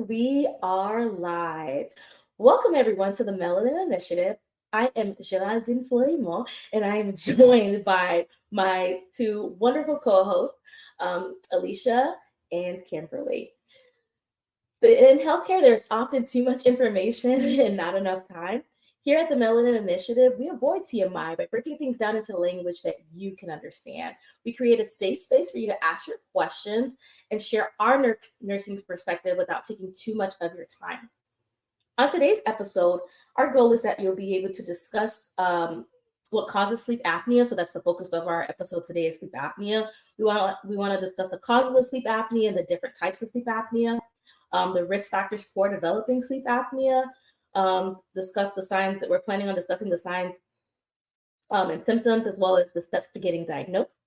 We are live. Welcome everyone to the Melanin Initiative. I am Geraldine Florimo, and I am joined by my two wonderful co-hosts, Alicia and Kimberly. In healthcare, there's often too much information and not enough time. Here at the Melanin Initiative, we avoid TMI by breaking things down into language that you can understand. We create a safe space for you to ask your questions and share our nursing perspective without taking too much of your time. On today's episode, our goal is that you'll be able to discuss what causes sleep apnea. So that's the focus of our episode today is sleep apnea. We want to discuss the causes of sleep apnea and the different types of sleep apnea, the risk factors for developing sleep apnea, discuss the signs that we're planning on discussing the signs and symptoms, as well as the steps to getting diagnosed.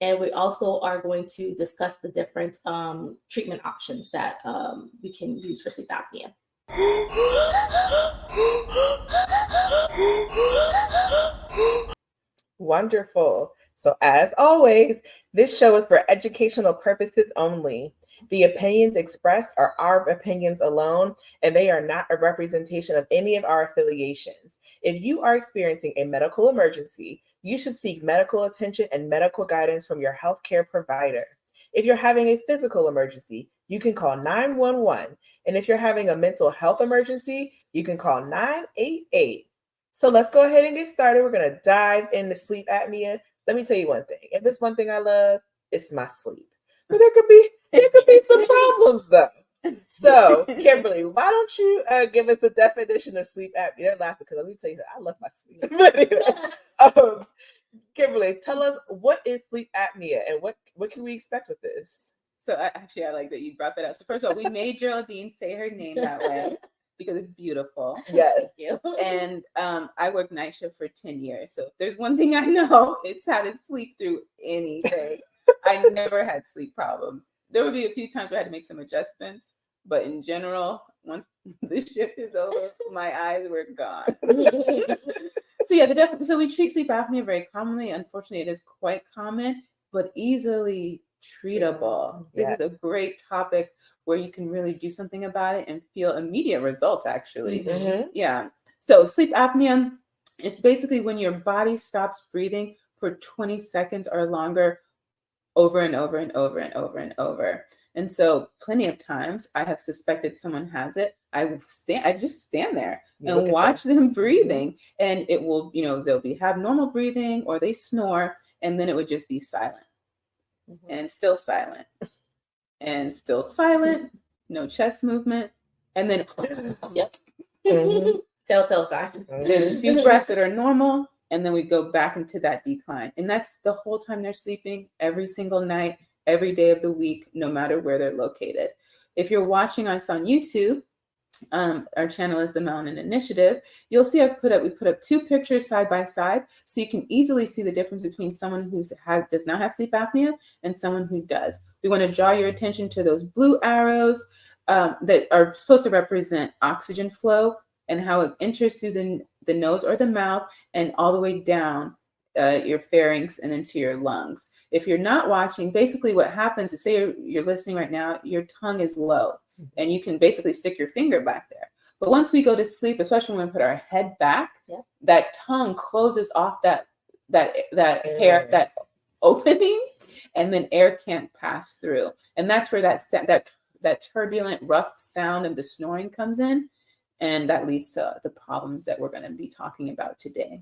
And we also are going to discuss the different treatment options that we can use for sleep apnea. Wonderful. So as always, this show is for educational purposes only. The opinions expressed are our opinions alone, and they are not a representation of any of our affiliations. If you are experiencing a medical emergency, you should seek medical attention and medical guidance from your healthcare provider. If you're having a physical emergency, you can call 911. And if you're having a mental health emergency, you can call 988. So let's go ahead and get started. We're going to dive into sleep apnea. Let me tell you one thing. If there's one thing I love, it's my sleep. But there could be some problems though. So, Kimberly, why don't you give us the definition of sleep apnea? They're laughing because let me tell you, I love my sleep. Kimberly, tell us, what is sleep apnea and what can we expect with this? So I like that you brought that up. So first of all, we made Geraldine say her name that way because it's beautiful. Yes. Thank you. And I worked night shift for 10 years. So if there's one thing I know, it's how to sleep through anything. I never had sleep problems. There would be a few times where I had to make some adjustments, but in general, once this shift is over, my eyes were gone. So yeah, so we treat sleep apnea very commonly. Unfortunately, it is quite common, but easily treatable. Yes. This is a great topic where you can really do something about it and feel immediate results, actually. Mm-hmm. Yeah. So sleep apnea is basically when your body stops breathing for 20 seconds or longer over and over and over and over and over. And so plenty of times I have suspected someone has it. I just stand there and watch them breathing, and it will, they'll have normal breathing or they snore, and then it would just be silent. And still silent, and still silent, no chest movement, and then Yep. Telltale sign. Then a few breaths that are normal, and then we go back into that decline. And that's the whole time they're sleeping, every single night, every day of the week, no matter where they're located. If you're watching us on YouTube, our channel is the Melanin Initiative. You'll see we put up two pictures side by side, so you can easily see the difference between someone who does not have sleep apnea and someone who does. We want to draw your attention to those blue arrows that are supposed to represent oxygen flow and how it enters through the nose or the mouth and all the way down your pharynx and into your lungs. If you're not watching, basically what happens is, say you're listening right now, your tongue is low. And you can basically stick your finger back there. But once we go to sleep, especially when we put our head back, that tongue closes off that hair, that opening, and then air can't pass through. And that's where that turbulent, rough sound of the snoring comes in. And that leads to the problems that we're going to be talking about today.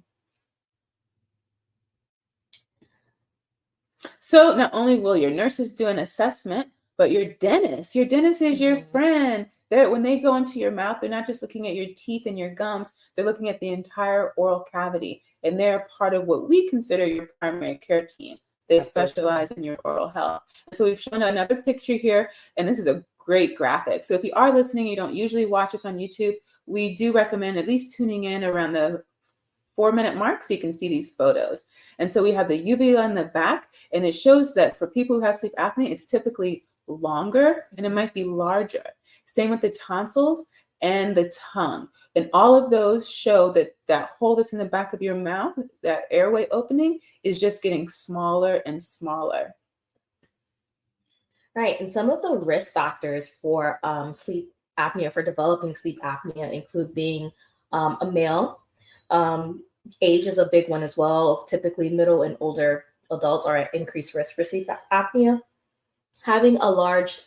So not only will your nurses do an assessment, but your dentist is your friend. When they go into your mouth, they're not just looking at your teeth and your gums, they're looking at the entire oral cavity. And they're part of what we consider your primary care team. They specialize in your oral health. So we've shown another picture here, and this is a great graphic. So if you are listening, you don't usually watch us on YouTube, we do recommend at least tuning in around the 4-minute mark so you can see these photos. And so we have the uvula in the back, and it shows that for people who have sleep apnea, it's typically longer and it might be larger. Same with the tonsils and the tongue. And all of those show that hole that's in the back of your mouth, that airway opening, is just getting smaller and smaller. Right. And some of the risk factors for sleep apnea, for developing sleep apnea, include being a male. Age is a big one as well. Typically, middle and older adults are at increased risk for sleep apnea. Having a large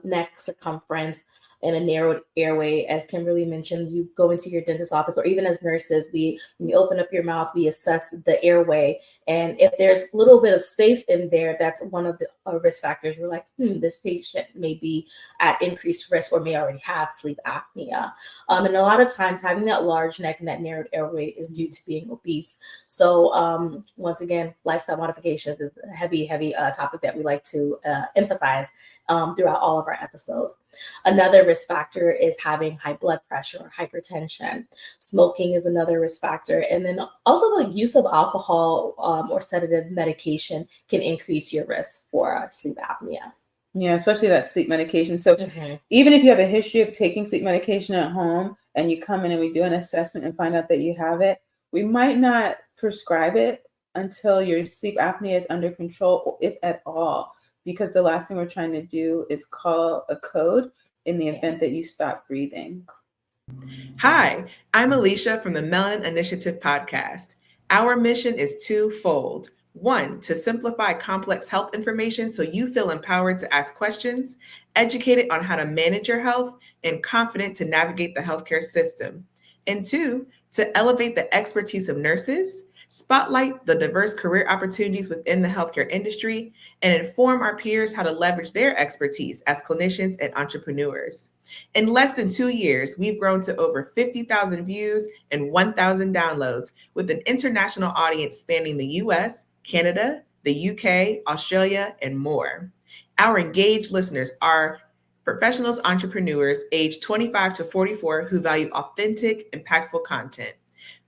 neck circumference and a narrowed airway, as Kimberly mentioned, you go into your dentist's office, or even as nurses, when you open up your mouth, we assess the airway. And if there's a little bit of space in there, that's one of the risk factors. We're like, this patient may be at increased risk or may already have sleep apnea. And a lot of times having that large neck and that narrowed airway is due to being obese. So once again, lifestyle modifications is a heavy topic that we like to emphasize throughout all of our episodes. Another risk factor is having high blood pressure or hypertension. Smoking is another risk factor. And then also the use of alcohol or sedative medication can increase your risk for sleep apnea. Yeah, especially that sleep medication. So even if you have a history of taking sleep medication at home and you come in and we do an assessment and find out that you have it, we might not prescribe it until your sleep apnea is under control, if at all, because the last thing we're trying to do is call a code in the event that you stop breathing. Hi, I'm Alicia from the Melanin Initiative Podcast. Our mission is twofold. One, to simplify complex health information so you feel empowered to ask questions, educated on how to manage your health, and confident to navigate the healthcare system. And two, to elevate the expertise of nurses, spotlight the diverse career opportunities within the healthcare industry, and inform our peers how to leverage their expertise as clinicians and entrepreneurs. In less than 2 years, we've grown to over 50,000 views and 1,000 downloads, with an international audience spanning the US, Canada, the UK, Australia, and more. Our engaged listeners are professionals, entrepreneurs aged 25 to 44 who value authentic, impactful content.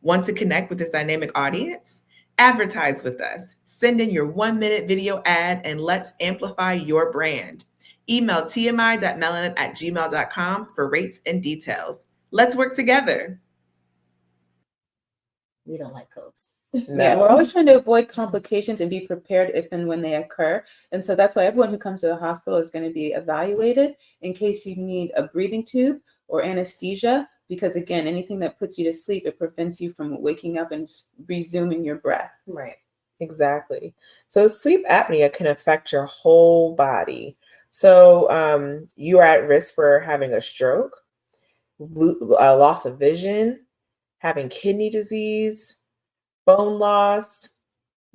Want to connect with this dynamic audience? Advertise with us. Send in your 1-minute video ad and let's amplify your brand. Email tmi.melanin@gmail.com for rates and details. Let's work together. We don't like codes. No. Yeah, we're always trying to avoid complications and be prepared if and when they occur. And so that's why everyone who comes to the hospital is going to be evaluated in case you need a breathing tube or anesthesia. Because again, anything that puts you to sleep, it prevents you from waking up and resuming your breath. Right. Exactly. So sleep apnea can affect your whole body. So you are at risk for having a stroke, loss of vision, having kidney disease, bone loss,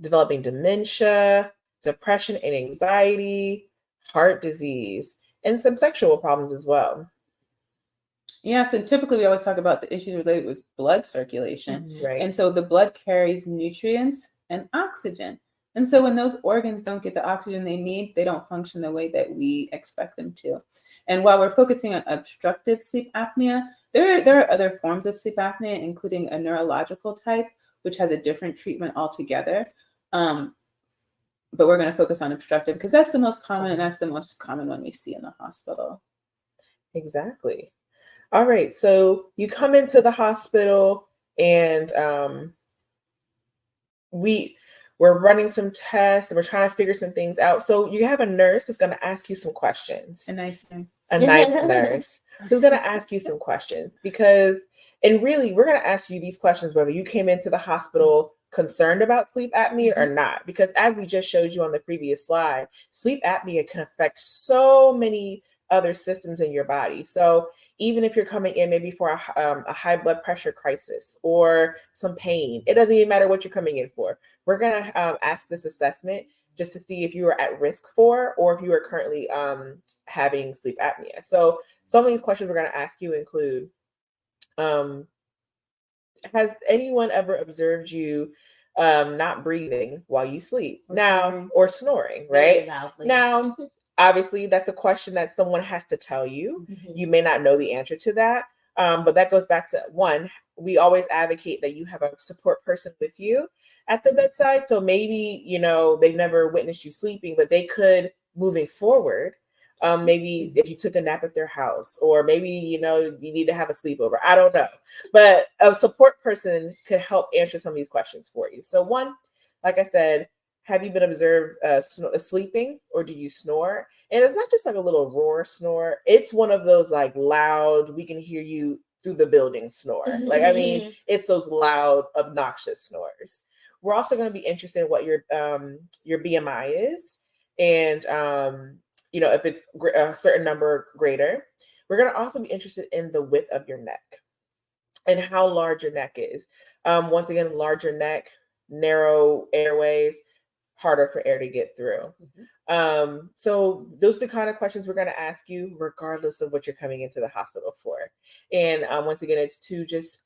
developing dementia, depression and anxiety, heart disease, and some sexual problems as well. Yeah, so typically we always talk about the issues related with blood circulation. Right. And so the blood carries nutrients and oxygen. And so when those organs don't get the oxygen they need, they don't function the way that we expect them to. And while we're focusing on obstructive sleep apnea, there are other forms of sleep apnea, including a neurological type, which has a different treatment altogether. But we're going to focus on obstructive because that's the most common, and that's the most common one we see in the hospital. Exactly. All right, so you come into the hospital and we're running some tests and we're trying to figure some things out. So you have a nurse that's going to ask you some questions. A nice nurse. A nice nurse who's going to ask you some questions and really we're going to ask you these questions whether you came into the hospital concerned about sleep apnea or not. Because as we just showed you on the previous slide, sleep apnea can affect so many other systems in your body. So even if you're coming in maybe for a high blood pressure crisis or some pain, it doesn't even matter what you're coming in for. We're going to ask this assessment just to see if you are at risk for or if you are currently having sleep apnea. So some of these questions we're going to ask you include, has anyone ever observed you not breathing while you sleep or snoring, right? Now, obviously, that's a question that someone has to tell you. You may not know the answer to that, but that goes back to one, we always advocate that you have a support person with you at the bedside. So maybe, they've never witnessed you sleeping, but they could, moving forward, maybe if you took a nap at their house, or maybe, you need to have a sleepover. I don't know, but a support person could help answer some of these questions for you. So one, like I said, have you been observed sleeping, or do you snore? And it's not just like a little roar snore. It's one of those like loud, we can hear you through the building snore. Like, I mean, it's those loud, obnoxious snores. We're also going to be interested in what your BMI is, and if it's a certain number greater. We're going to also be interested in the width of your neck and how large your neck is. Once again, larger neck, narrow airways, harder for air to get through. So those are the kind of questions we're going to ask you, regardless of what you're coming into the hospital for. And once again, it's to just,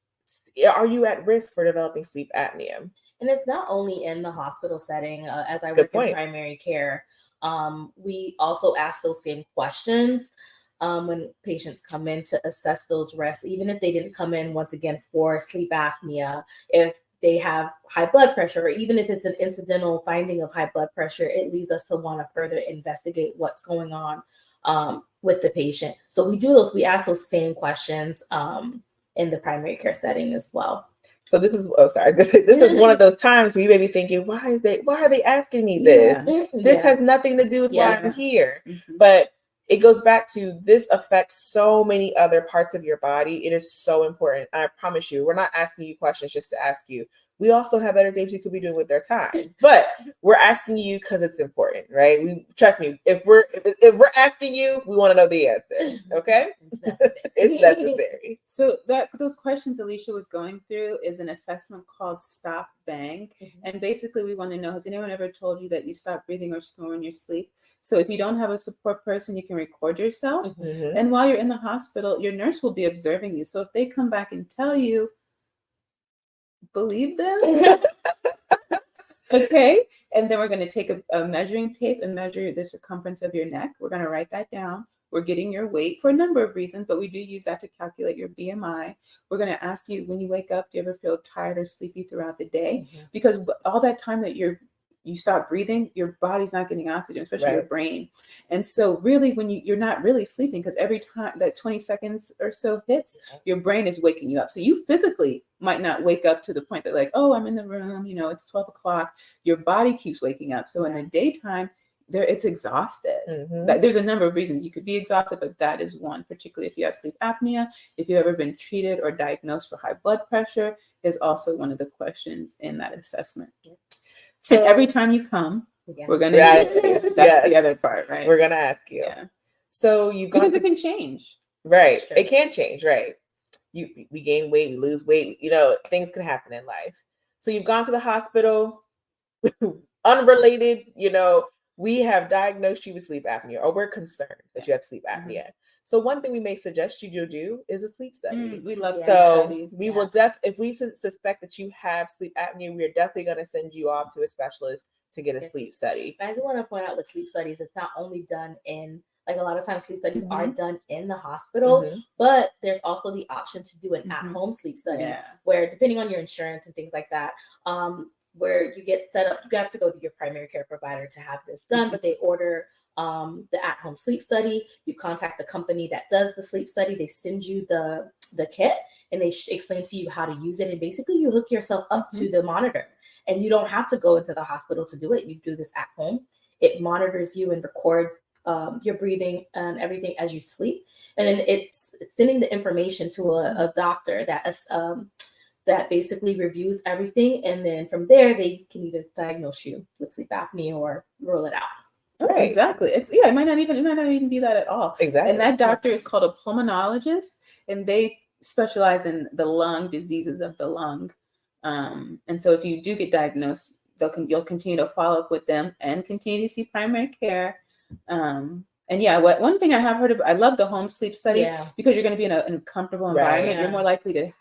are you at risk for developing sleep apnea? And it's not only in the hospital setting. As I work in primary care, we also ask those same questions when patients come in to assess those risks, even if they didn't come in, once again, for sleep apnea. If they have high blood pressure, or even if it's an incidental finding of high blood pressure, it leads us to want to further investigate what's going on with the patient. So we ask those same questions in the primary care setting as well. So this is this is one of those times where you may be thinking, why are they asking me this? This has nothing to do with why I'm here. But it goes back to, this affects so many other parts of your body. It is so important. I promise you, we're not asking you questions just to ask you. We also have other things you could be doing with their time, but we're asking you because it's important, right? Trust me. If we're asking you, we want to know the answer. Okay, it's necessary. So those questions Alicia was going through is an assessment called Stop Bang, and basically we want to know: has anyone ever told you that you stop breathing or snore in your sleep? So if you don't have a support person, you can record yourself, and while you're in the hospital, your nurse will be observing you. So if they come back and tell you, believe them. Okay. And then we're going to take a measuring tape and measure the circumference of your neck. We're going to write that down. We're getting your weight for a number of reasons, but we do use that to calculate your BMI. We're going to ask you, when you wake up, do you ever feel tired or sleepy throughout the day? Because all that time that you stop breathing, your body's not getting oxygen, especially your brain. And so really, when you're not really sleeping, because every time that 20 seconds or so hits, your brain is waking you up. So you physically might not wake up to the point that like, oh, I'm in the room, it's 12 o'clock. Your body keeps waking up. So in the daytime, it's exhausted. There's a number of reasons you could be exhausted, but that is one, particularly if you have sleep apnea. If you've ever been treated or diagnosed for high blood pressure, is also one of the questions in that assessment. So every time you come, we're going to ask you. That's the other part, right? We're going to ask you. So you've got, because it can change. Right. It can change, right? We gain weight, we lose weight, things can happen in life. So you've gone to the hospital, unrelated, we have diagnosed you with sleep apnea, or we're concerned that you have sleep apnea. So one thing we may suggest you do is a sleep study. We love studies. We will if we suspect that you have sleep apnea, we are definitely going to send you off to a specialist to get a sleep study. I do want to point out with sleep studies, it's not only done in, like, a lot of times sleep studies are done in the hospital, but there's also the option to do an at-home sleep study where, depending on your insurance and things like that, where you get set up, you have to go to your primary care provider to have this done, but they order the at-home sleep study. You contact the company that does the sleep study. They send you the kit, and they explain to you how to use it. And basically, you hook yourself up to the monitor, and you don't have to go into the hospital to do it. You do this at home. It monitors you and records your breathing and everything as you sleep. And then it's sending the information to a doctor that basically reviews everything. And then from there, they can either diagnose you with sleep apnea or rule it out. Right. Exactly. It might not even be that at all. Exactly. And that doctor is called a pulmonologist, and they specialize in the lung diseases of the lung. And so if you do get diagnosed, you'll continue to follow up with them and continue to see primary care. And one thing I have heard of, I love the home sleep study because you're going to be in a comfortable environment. You're more likely to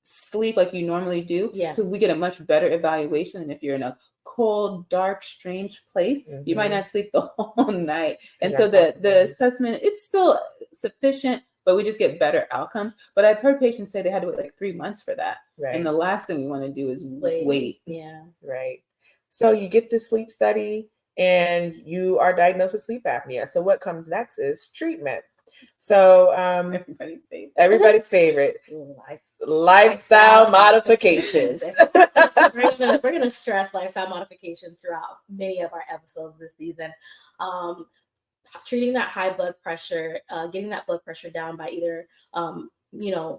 sleep like you normally do. So we get a much better evaluation than if you're in a cold, dark, strange place. You might not sleep the whole night. And so the assessment, it's still sufficient, but we just get better outcomes. But I've heard patients say they had to wait like 3 months for that. Right. And the last thing we want to do is wait. Yeah. Right. So you get the sleep study and you are diagnosed with sleep apnea. So what comes next is treatment. So everybody's favorite lifestyle modifications. We're gonna stress lifestyle modifications throughout many of our episodes this season. Treating that high blood pressure, getting that blood pressure down by either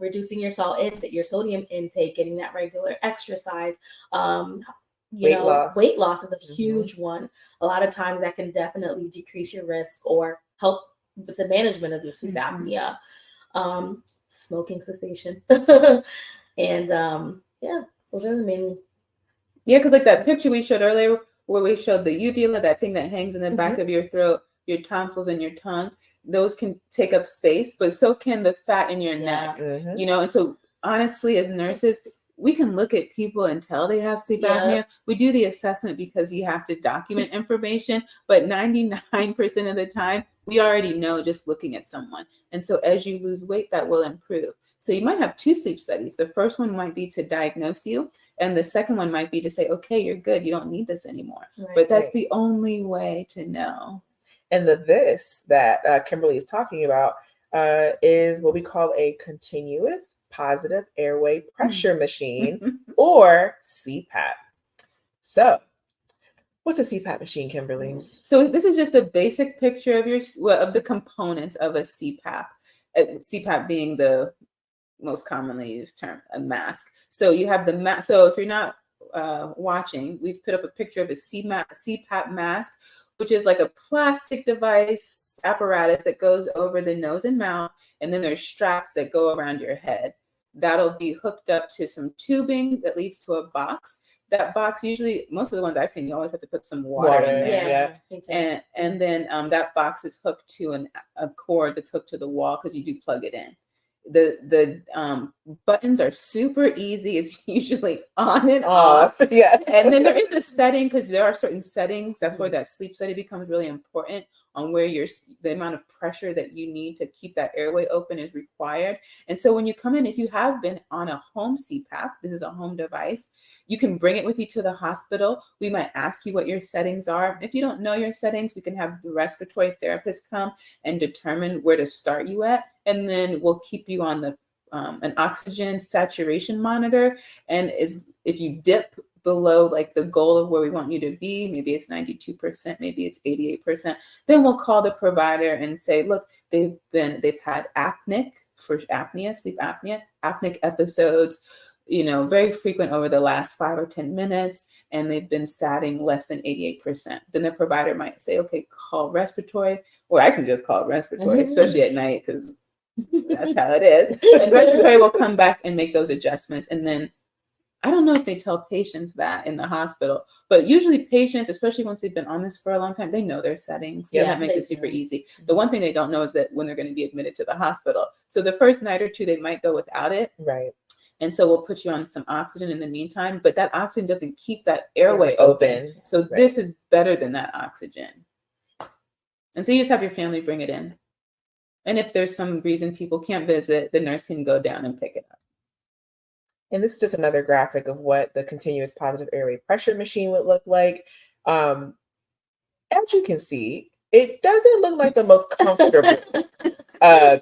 reducing your sodium intake, getting that regular exercise. Weight loss is a huge one. A lot of times that can definitely decrease your risk or help with the management of your sleep apnea. Smoking cessation. And those are the main. Yeah, because like that picture we showed earlier where we showed the uvula, that thing that hangs in the back of your throat, your tonsils and your tongue, those can take up space, but so can the fat in your neck, and so honestly, as nurses, we can look at people and tell they have sleep apnea. We do the assessment because you have to document information, but 99% of the time, we already know just looking at someone. And so as you lose weight, that will improve. So you might have 2 sleep studies. The first one might be to diagnose you, and the second one might be to say, okay, you're good. You don't need this anymore. But that's the only way to know. And this that Kimberly is talking about is what we call a continuous positive airway pressure machine, or CPAP. So, what's a CPAP machine, Kimberly? So this is just a basic picture of the components of a CPAP. CPAP being the most commonly used term, a mask. So you have the mask. So if you're not watching, we've put up a picture of a CPAP mask, which is like a plastic device apparatus that goes over the nose and mouth, and then there's straps that go around your head. That'll be hooked up to some tubing that leads to a box. That box, usually, most of the ones I've seen, you always have to put some water in there. And then that box is hooked to a cord that's hooked to the wall because you do plug it in. The buttons are super easy. It's usually on and off. And then there is a setting, because there are certain settings. That's where that sleep study becomes really important, on where the amount of pressure that you need to keep that airway open is required. And so when you come in, if you have been on a home CPAP, this is a home device, you can bring it with you to the hospital. We might ask you what your settings are. If you don't know your settings, we can have the respiratory therapist come and determine where to start you at. And then we'll keep you on an oxygen saturation monitor. And if you dip below like the goal of where we want you to be, maybe it's 92%, maybe it's 88%, then we'll call the provider and say, look, they've had apneic for apnea, sleep apnea, apneic episodes, very frequent over the last 5 or 10 minutes, and they've been satting less than 88%. Then the provider might say, okay, call respiratory, or I can just call respiratory, especially at night, because that's how it is. And respiratory will come back and make those adjustments. And then I don't know if they tell patients that in the hospital, but usually patients, especially once they've been on this for a long time, they know their settings. Yeah, that makes it super easy. The one thing they don't know is that when they're going to be admitted to the hospital. So the first night or two, they might go without it. Right. And so we'll put you on some oxygen in the meantime, but that oxygen doesn't keep that airway open. So this is better than that oxygen. And so you just have your family bring it in. And if there's some reason people can't visit, the nurse can go down and pick it up. And this is just another graphic of what the continuous positive airway pressure machine would look like. As you can see, it doesn't look like the most comfortable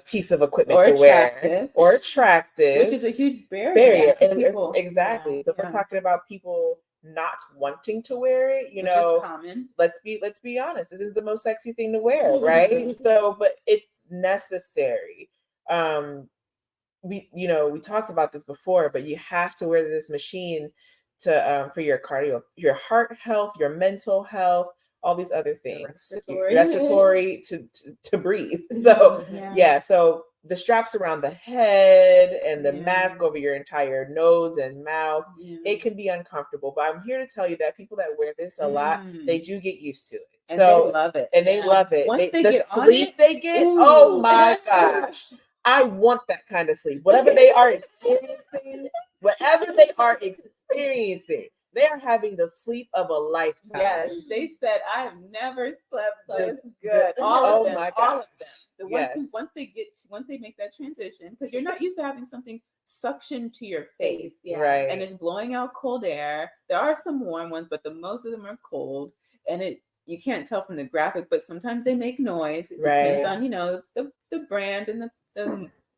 piece of equipment to wear or attractive, which is a huge barrier to people. Exactly. So if we're talking about people not wanting to wear it, which is common. Let's be honest, this is the most sexy thing to wear, right? So, but it's necessary. We talked about this before, but you have to wear this machine to for your your heart health, your mental health, all these other things, respiratory to breathe. So so the straps around the head and the mask over your entire nose and mouth, it can be uncomfortable. But I'm here to tell you that people that wear this a lot, they do get used to it. And they love it. And they love it. Once they get on it, they get, oh my gosh. I want that kind of sleep. Whatever they are experiencing, they are having the sleep of a lifetime. Yes, they said, I have never slept so good. All of them. Once they make that transition, because you're not used to having something suction to your face. And it's blowing out cold air. There are some warm ones, but most of them are cold. And you can't tell from the graphic, but sometimes they make noise. It Right. depends on, you know, the brand and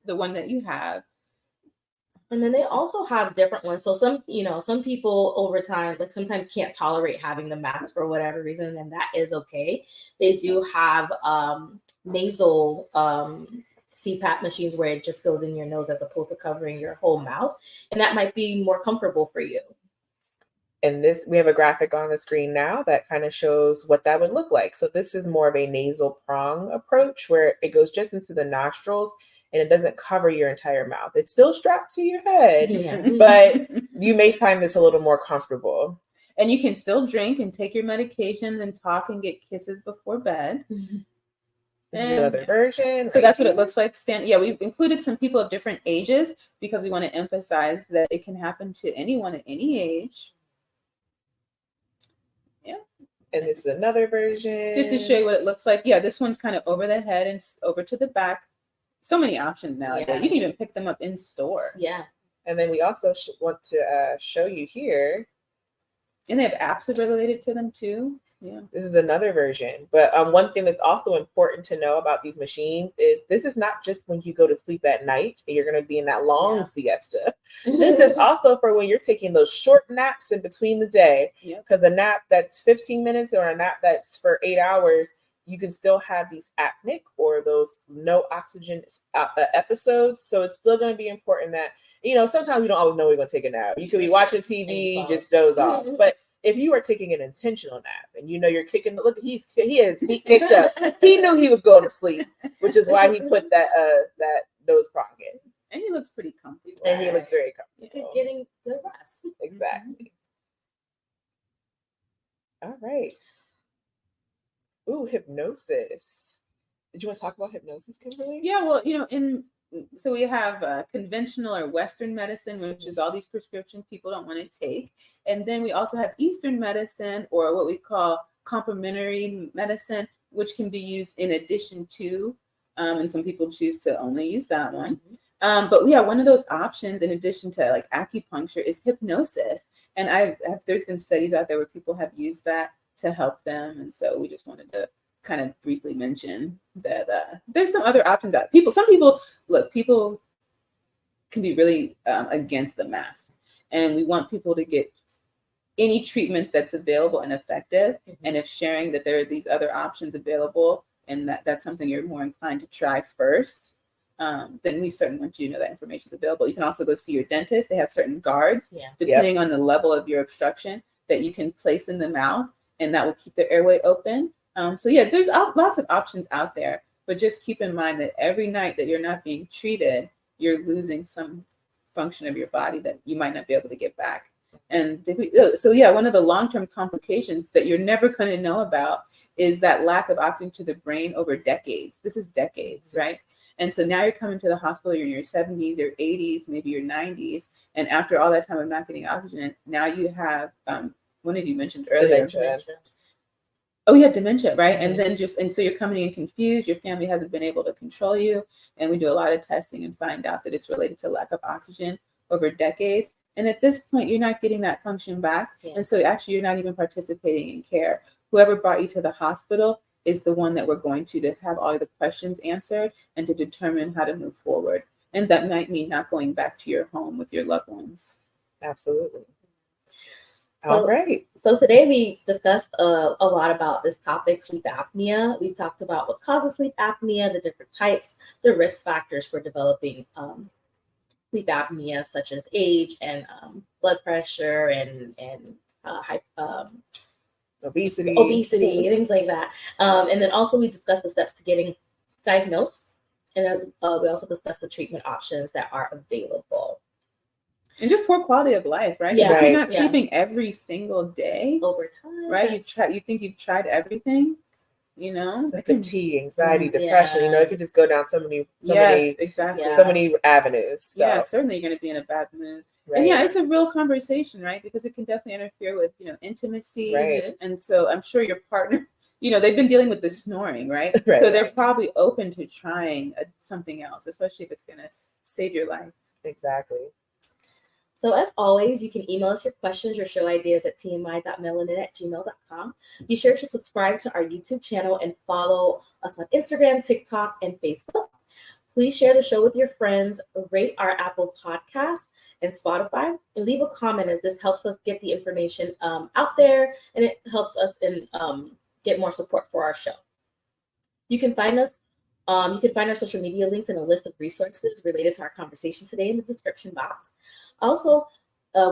the one that you have. And then they also have different ones. So some people over time, like sometimes can't tolerate having the mask for whatever reason, and that is okay. They do have nasal CPAP machines where it just goes in your nose as opposed to covering your whole mouth. And that might be more comfortable for you. And this, we have a graphic on the screen now that kind of shows what that would look like. So this is more of a nasal prong approach where it goes just into the nostrils and it doesn't cover your entire mouth. It's still strapped to your head, but you may find this a little more comfortable. And you can still drink and take your medications and talk and get kisses before bed. This is another version. So that's what it looks like. We've included some people of different ages because we want to emphasize that it can happen to anyone at any age. Yeah. And this is another version. Just to show you what it looks like. Yeah, this one's kind of over the head and over to the back. So many options now. Yeah. You can even pick them up in store. Yeah. And then we also want to show you here. And they have apps that are related to them too. Yeah. This is another version. But one thing that's also important to know about these machines is this is not just when you go to sleep at night and you're going to be in that long siesta. This is also for when you're taking those short naps in between the day. Because a nap that's 15 minutes or a nap that's for 8 hours, you can still have these apneic or those no oxygen episodes. So it's still going to be important that, you know, sometimes we don't always know we're going to take a nap. You could be watching TV, just doze off. But if you are taking an intentional nap and you know you're kicking, look, he kicked up. He knew he was going to sleep, which is why he put that nose prong in. And he looks pretty comfortable. And he looks very comfortable. He's getting good rest. Exactly. All right. Ooh, hypnosis. Did you want to talk about hypnosis, Kimberly? Yeah, well, you know, so we have conventional or Western medicine, which is all these prescriptions people don't want to take. And then we also have Eastern medicine, or what we call complementary medicine, which can be used in addition to, and some people choose to only use that one. But yeah, one of those options in addition to like acupuncture is hypnosis. And there's been studies out there where people have used that to help them. And so we just wanted to kind of briefly mention that there's some other options out. Some people can be really against the mask, and we want people to get any treatment that's available and effective. And if sharing that there are these other options available, and that's something you're more inclined to try first, then we certainly want you to know that information is available. You can also go see your dentist. They have certain guards, depending on the level of your obstruction, that you can place in the mouth, and that will keep the airway open. So yeah, there's lots of options out there, but just keep in mind that every night that you're not being treated, you're losing some function of your body that you might not be able to get back. And one of the long-term complications that you're never going to know about is that lack of oxygen to the brain over decades. This is decades, right? And so now you're coming to the hospital, you're in your 70s, your 80s, maybe your 90s. And after all that time of not getting oxygen, now you have, one of you mentioned earlier, dementia. Oh yeah, dementia, right? And then so you're coming in confused, your family hasn't been able to control you. And we do a lot of testing and find out that it's related to lack of oxygen over decades. And at this point, you're not getting that function back. And so actually you're not even participating in care. Whoever brought you to the hospital is the one that we're going to have all the questions answered and to determine how to move forward. And that might mean not going back to your home with your loved ones. Absolutely. All right. So today we discussed a lot about this topic, sleep apnea. We talked about what causes sleep apnea, the different types, the risk factors for developing sleep apnea, such as age and blood pressure and obesity, things like that. And then also we discussed the steps to getting diagnosed. And as we also discussed the treatment options that are available. And just poor quality of life, right? Yeah, if you're not sleeping every single day over time, right? You think you've tried everything, you know? The fatigue, anxiety, depression, you know, it could just go down so many avenues. So. Yeah, certainly you're going to be in a bad mood. Right. And yeah, it's a real conversation, right? Because it can definitely interfere with, you know, intimacy. Right. And so I'm sure your partner, you know, they've been dealing with the snoring, right? Right. So they're probably open to trying something else, especially if it's going to save your life. Exactly. So as always, you can email us your questions or show ideas at tmi.melanin@gmail.com. Be sure to subscribe to our YouTube channel and follow us on Instagram, TikTok, and Facebook. Please share the show with your friends, rate our Apple Podcasts and Spotify, and leave a comment, as this helps us get the information out there, and it helps us get more support for our show. You can find us. You can find our social media links and a list of resources related to our conversation today in the description box. Also,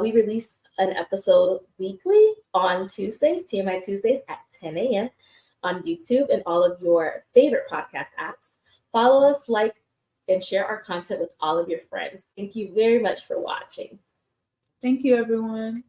we release an episode weekly on Tuesdays, TMI Tuesdays at 10 a.m. on YouTube and all of your favorite podcast apps. Follow us, like, and share our content with all of your friends. Thank you very much for watching. Thank you, everyone.